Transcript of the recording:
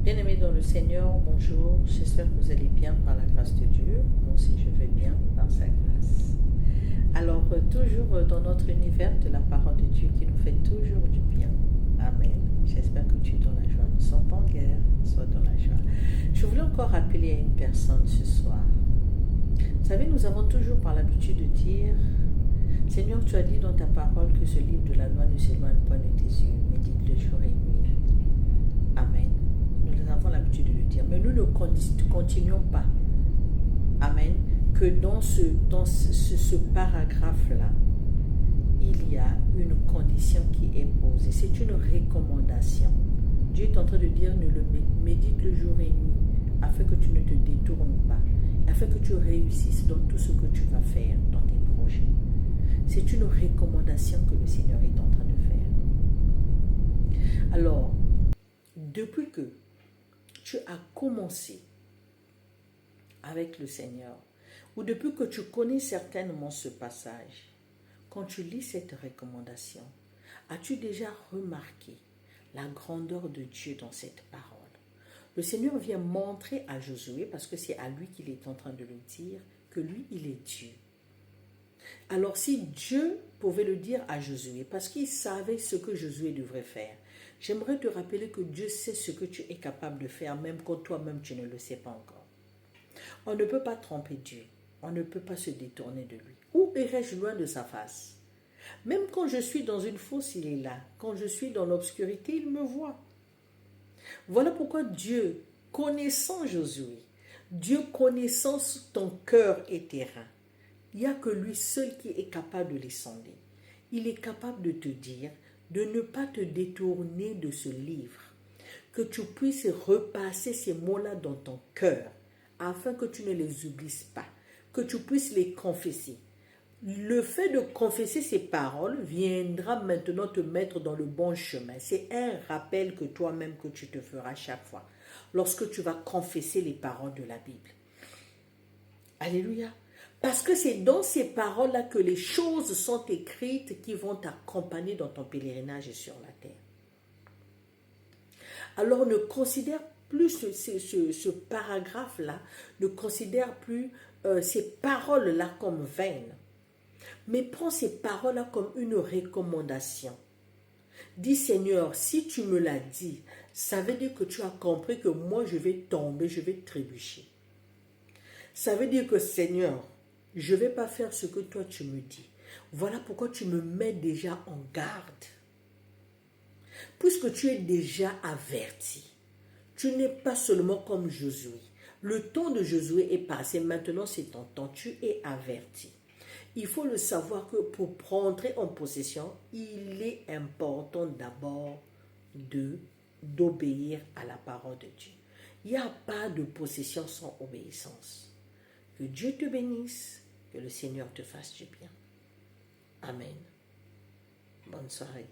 Bien-aimés dans le Seigneur, bonjour. J'espère que vous allez bien par la grâce de Dieu. Moi aussi, je vais bien par sa grâce. Alors, toujours dans notre univers de la parole de Dieu qui nous fait toujours du bien. Amen. J'espère que tu es dans la joie. Nous sommes en guerre, sois dans la joie. Je voulais encore rappeler à une personne ce soir. Vous savez, nous avons toujours par l'habitude de dire, Seigneur, tu as dit dans ta parole que ce livre de la loi ne s'éloigne pas de tes yeux, médite-le jour et nuit. Amen. Nous avons l'habitude de le dire, mais nous ne continuons pas. Amen. Que dans ce paragraphe-là, il y a une condition qui est posée. C'est une recommandation. Dieu est en train de dire, ne le médite le jour et nuit, afin que tu ne te détournes pas, afin que tu réussisses dans tout ce que tu vas faire dans tes projets. C'est une recommandation que le Seigneur est en train de faire. Alors, depuis que tu as commencé avec le Seigneur, ou depuis que tu connais certainement ce passage, quand tu lis cette recommandation, as-tu déjà remarqué la grandeur de Dieu dans cette parole? Le Seigneur vient montrer à Josué, parce que c'est à lui qu'il est en train de le dire, que lui, il est Dieu. Alors si Dieu pouvait le dire à Josué, parce qu'il savait ce que Josué devrait faire, j'aimerais te rappeler que Dieu sait ce que tu es capable de faire, même quand toi-même tu ne le sais pas encore. On ne peut pas tromper Dieu, on ne peut pas se détourner de lui. Où irais-je loin de sa face? Même quand je suis dans une fosse, il est là. Quand je suis dans l'obscurité, il me voit. Voilà pourquoi Dieu, connaissant Josué, Dieu connaissant ton cœur et tes reins, il n'y a que lui seul qui est capable de les sonder. Il est capable de te dire de ne pas te détourner de ce livre, que tu puisses repasser ces mots-là dans ton cœur, afin que tu ne les oublies pas, que tu puisses les confesser. Le fait de confesser ces paroles viendra maintenant te mettre dans le bon chemin. C'est un rappel que toi-même que tu te feras chaque fois, lorsque tu vas confesser les paroles de la Bible. Alléluia. Parce que c'est dans ces paroles-là que les choses sont écrites qui vont t'accompagner dans ton pèlerinage sur la terre. Alors ne considère plus ce paragraphe-là, ne considère plus ces paroles-là comme vaines, mais prends ces paroles-là comme une recommandation. Dis Seigneur, si tu me l'as dit, ça veut dire que tu as compris que moi je vais tomber, je vais trébucher. Ça veut dire que Seigneur, je ne vais pas faire ce que toi tu me dis. Voilà pourquoi tu me mets déjà en garde. Puisque tu es déjà averti, tu n'es pas seulement comme Josué. Le temps de Josué est passé, maintenant c'est ton temps, tu es averti. Il faut le savoir que pour prendre en possession, il est important d'abord d'obéir à la parole de Dieu. Il n'y a pas de possession sans obéissance. Que Dieu te bénisse, que le Seigneur te fasse du bien. Amen. Bonne soirée.